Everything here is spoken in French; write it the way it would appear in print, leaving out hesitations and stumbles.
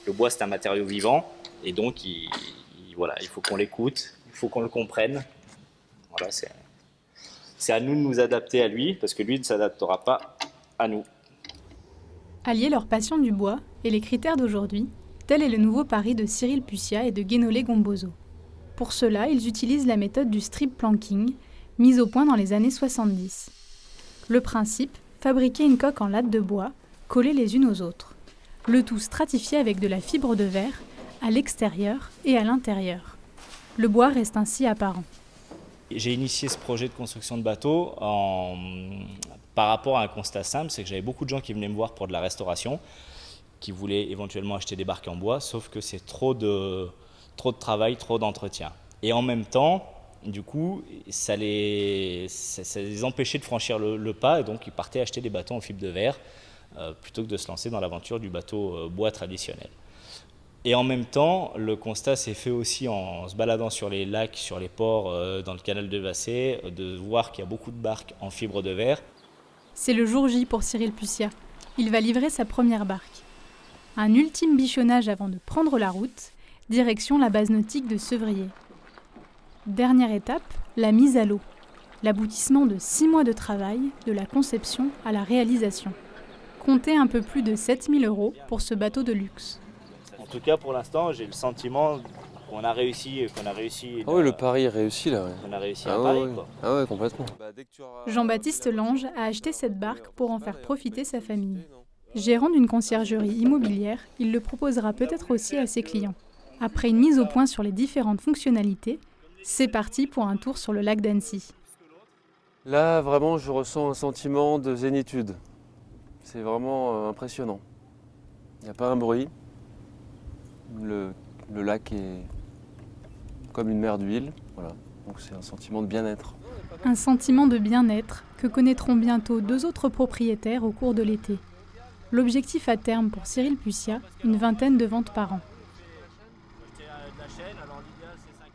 Le bois, c'est un matériau vivant, et donc voilà, il faut qu'on l'écoute, il faut qu'on le comprenne. Voilà, c'est à nous de nous adapter à lui, parce que lui ne s'adaptera pas à nous. Allier leur passion du bois et les critères d'aujourd'hui, tel est le nouveau pari de Cyril Pucia et de Guénolé Gombozo. Pour cela, ils utilisent la méthode du strip planking, mise au point dans les années 70. Le principe, fabriquer une coque en lattes de bois, collées les unes aux autres. Le tout stratifié avec de la fibre de verre à l'extérieur et à l'intérieur. Le bois reste ainsi apparent. J'ai initié ce projet de construction de bateau par rapport à un constat simple, c'est que j'avais beaucoup de gens qui venaient me voir pour de la restauration, qui voulaient éventuellement acheter des barques en bois, sauf que c'est trop de travail, trop d'entretien. Et en même temps, du coup, ça les empêchait de franchir le pas, et donc ils partaient acheter des bateaux en fibre de verre, plutôt que de se lancer dans l'aventure du bateau bois traditionnel. Et en même temps, le constat s'est fait aussi en se baladant sur les lacs, sur les ports, dans le canal de Vassé, de voir qu'il y a beaucoup de barques en fibre de verre. C'est le jour J pour Cyril Pucia. Il va livrer sa première barque. Un ultime bichonnage avant de prendre la route, direction la base nautique de Sevrier. Dernière étape, la mise à l'eau. L'aboutissement de 6 mois de travail, de la conception à la réalisation. Comptez un peu plus de 7 000 € pour ce bateau de luxe. En tout cas, pour l'instant, j'ai le sentiment qu'on a réussi. Ah oui, le pari est réussi là. Ouais. On a réussi Ah un ouais, pari, ouais. quoi. Ah ouais, complètement. Jean-Baptiste Lange a acheté cette barque pour en faire profiter sa famille. Gérant d'une conciergerie immobilière, il le proposera peut-être aussi à ses clients. Après une mise au point sur les différentes fonctionnalités, c'est parti pour un tour sur le lac d'Annecy. Là, vraiment, je ressens un sentiment de zénitude. C'est vraiment impressionnant. Il n'y a pas un bruit. Le lac est comme une mer d'huile. Voilà. Donc c'est un sentiment de bien-être. Un sentiment de bien-être que connaîtront bientôt 2 autres propriétaires au cours de l'été. L'objectif à terme pour Cyril Pucia, une 20aine de ventes par an.